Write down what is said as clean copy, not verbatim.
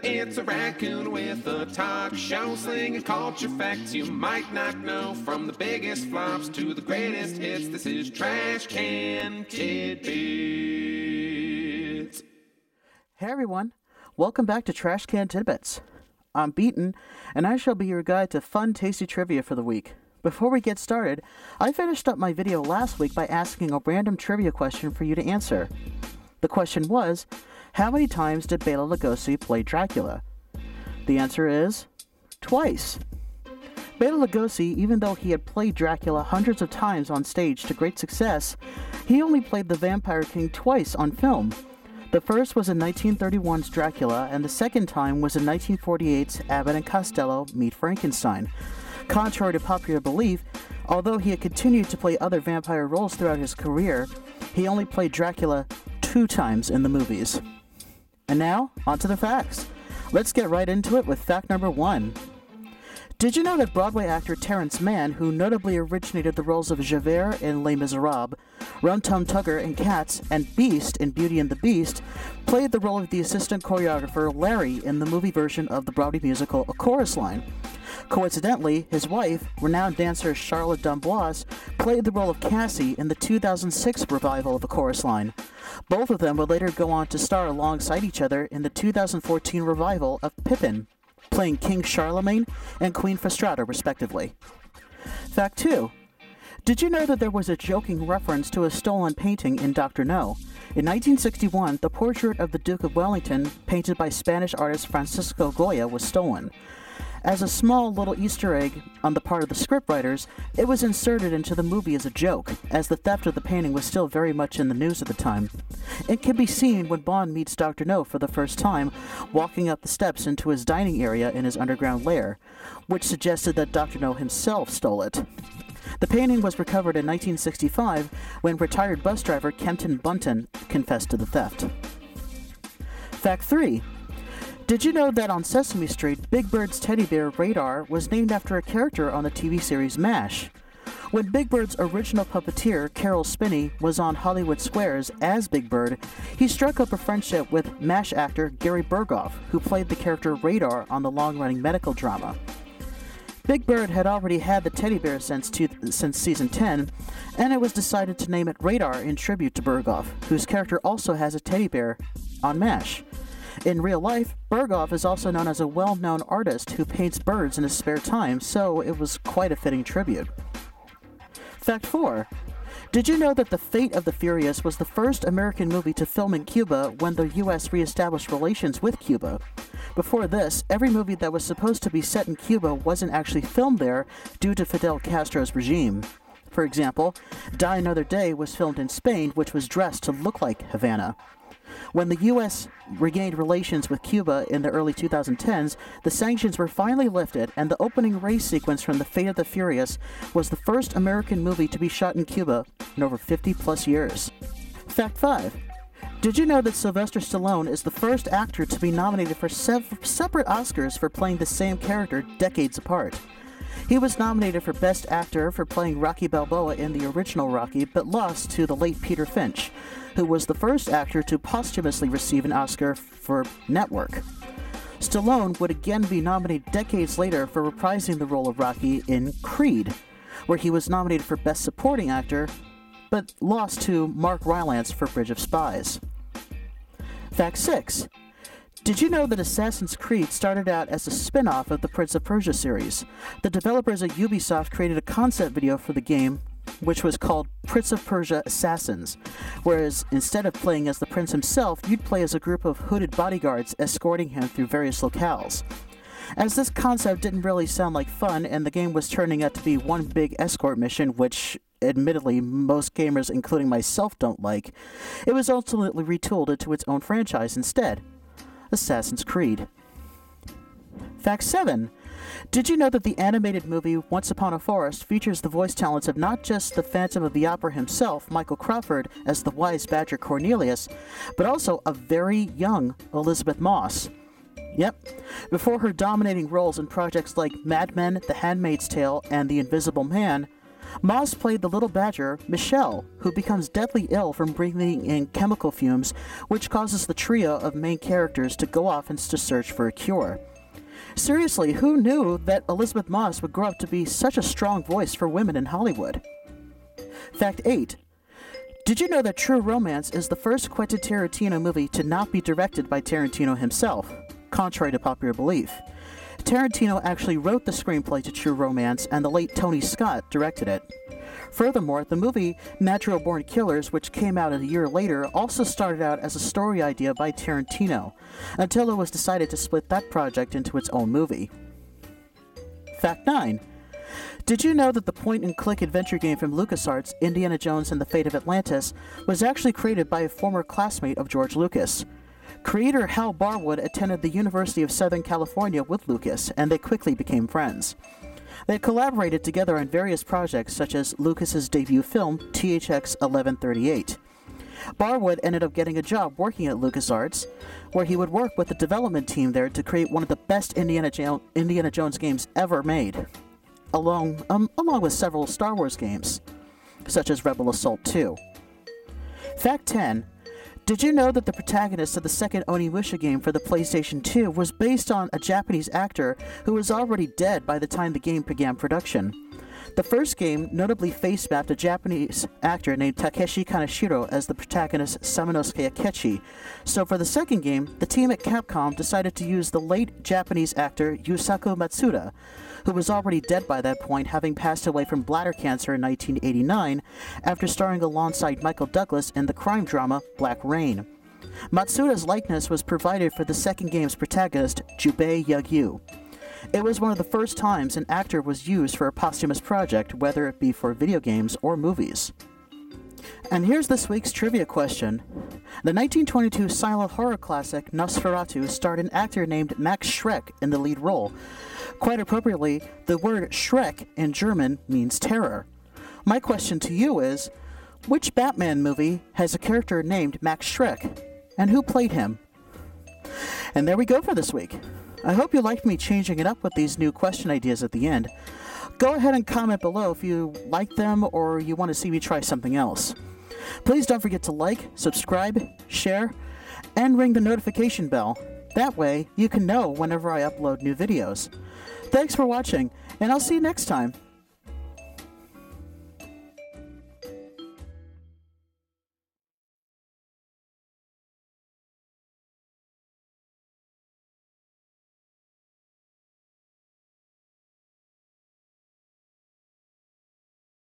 It's a raccoon with a talk show, slinging culture facts you might not know. From the biggest flops to the greatest hits, this is Trash Can Tidbits. Hey everyone, welcome back to Trash Can Tidbits. I'm Beaton, and I shall be your guide to fun, tasty trivia for the week. Before we get started, I finished up my video last week by asking a random trivia question for you to answer. The question was, how many times did Bela Lugosi play Dracula? The answer is twice. Bela Lugosi, even though he had played Dracula hundreds of times on stage to great success, he only played the Vampire King twice on film. The first was in 1931's Dracula, and the second time was in 1948's Abbott and Costello Meet Frankenstein. Contrary to popular belief, although he had continued to play other vampire roles throughout his career, he only played Dracula 2 times in the movies. And now, on to the facts. Let's get right into it with fact number 1. Did you know that Broadway actor Terrence Mann, who notably originated the roles of Javert in Les Miserables, Rum Tum Tugger in Cats, and Beast in Beauty and the Beast, played the role of the assistant choreographer Larry in the movie version of the Broadway musical A Chorus Line? Coincidentally, his wife, renowned dancer Charlotte d'Amboise, played the role of Cassie in the 2006 revival of A Chorus Line. Both of them would later go on to star alongside each other in the 2014 revival of Pippin, playing King Charlemagne and Queen Fastrada, respectively. Fact 2. Did you know that there was a joking reference to a stolen painting in Dr. No? In 1961, the portrait of the Duke of Wellington, painted by Spanish artist Francisco Goya, was stolen. As a small little Easter egg on the part of the scriptwriters, it was inserted into the movie as a joke, as the theft of the painting was still very much in the news at the time. It can be seen when Bond meets Dr. No for the first time, walking up the steps into his dining area in his underground lair, which suggested that Dr. No himself stole it. The painting was recovered in 1965 when retired bus driver Kenton Bunton confessed to the theft. Fact 3. Did you know that on Sesame Street, Big Bird's teddy bear Radar was named after a character on the TV series MASH? When Big Bird's original puppeteer, Carol Spinney, was on Hollywood Squares as Big Bird, he struck up a friendship with MASH actor Gary Berghoff, who played the character Radar on the long-running medical drama. Big Bird had already had the teddy bear since season 10, and it was decided to name it Radar in tribute to Berghoff, whose character also has a teddy bear on MASH. In real life, Berghoff is also known as a well-known artist who paints birds in his spare time, so it was quite a fitting tribute. Fact 4. Did you know that The Fate of the Furious was the first American movie to film in Cuba when the U.S. re-established relations with Cuba? Before this, every movie that was supposed to be set in Cuba wasn't actually filmed there due to Fidel Castro's regime. For example, Die Another Day was filmed in Spain, which was dressed to look like Havana. When the U.S. regained relations with Cuba in the early 2010s, the sanctions were finally lifted, and the opening race sequence from The Fate of the Furious was the first American movie to be shot in Cuba in over 50-plus years. Fact 5. Did you know that Sylvester Stallone is the first actor to be nominated for separate Oscars for playing the same character decades apart? He was nominated for Best Actor for playing Rocky Balboa in the original Rocky, but lost to the late Peter Finch, who was the first actor to posthumously receive an Oscar for Network. Stallone would again be nominated decades later for reprising the role of Rocky in Creed, where he was nominated for Best Supporting Actor, but lost to Mark Rylance for Bridge of Spies. Fact 6. Did you know that Assassin's Creed started out as a spin-off of the Prince of Persia series? The developers at Ubisoft created a concept video for the game, which was called Prince of Persia Assassins, whereas instead of playing as the prince himself, you'd play as a group of hooded bodyguards escorting him through various locales. As this concept didn't really sound like fun, and the game was turning out to be one big escort mission, which admittedly most gamers, including myself, don't like, it was ultimately retooled into its own franchise instead. Assassin's Creed. Fact 7. Did you know that the animated movie Once Upon a Forest features the voice talents of not just the Phantom of the Opera himself, Michael Crawford, as the wise badger Cornelius, but also a very young Elizabeth Moss? Yep. Before her dominating roles in projects like Mad Men, The Handmaid's Tale, and The Invisible Man, Moss played the little badger, Michelle, who becomes deadly ill from breathing in chemical fumes, which causes the trio of main characters to go off and to search for a cure. Seriously, who knew that Elizabeth Moss would grow up to be such a strong voice for women in Hollywood? Fact 8. Did you know that True Romance is the first Quentin Tarantino movie to not be directed by Tarantino himself, contrary to popular belief? Tarantino actually wrote the screenplay to True Romance, and the late Tony Scott directed it. Furthermore, the movie Natural Born Killers, which came out a year later, also started out as a story idea by Tarantino, until it was decided to split that project into its own movie. Fact 9. Did you know that the point-and-click adventure game from LucasArts, Indiana Jones and the Fate of Atlantis, was actually created by a former classmate of George Lucas? Creator Hal Barwood attended the University of Southern California with Lucas, and they quickly became friends. They collaborated together on various projects such as Lucas's debut film, THX 1138. Barwood ended up getting a job working at LucasArts, where he would work with the development team there to create one of the best Indiana Jones games ever made, along with several Star Wars games, such as Rebel Assault 2. Fact 10. Did you know that the protagonist of the second Onimusha game for the PlayStation 2 was based on a Japanese actor who was already dead by the time the game began production? The first game notably face-mapped a Japanese actor named Takeshi Kaneshiro as the protagonist Samanosuke Akechi, so for the second game, the team at Capcom decided to use the late Japanese actor Yusaku Matsuda, who was already dead by that point, having passed away from bladder cancer in 1989 after starring alongside Michael Douglas in the crime drama Black Rain. Matsuda's likeness was provided for the second game's protagonist, Jubei Yagyu. It was one of the first times an actor was used for a posthumous project, whether it be for video games or movies. And here's this week's trivia question. The 1922 silent horror classic Nosferatu starred an actor named Max Schreck in the lead role. Quite appropriately, the word Schreck in German means terror. My question to you is, which Batman movie has a character named Max Schreck, and who played him? And there we go for this week. I hope you liked me changing it up with these new question ideas at the end. Go ahead and comment below if you like them or you want to see me try something else. Please don't forget to like, subscribe, share, and ring the notification bell. That way, you can know whenever I upload new videos. Thanks for watching, and I'll see you next time.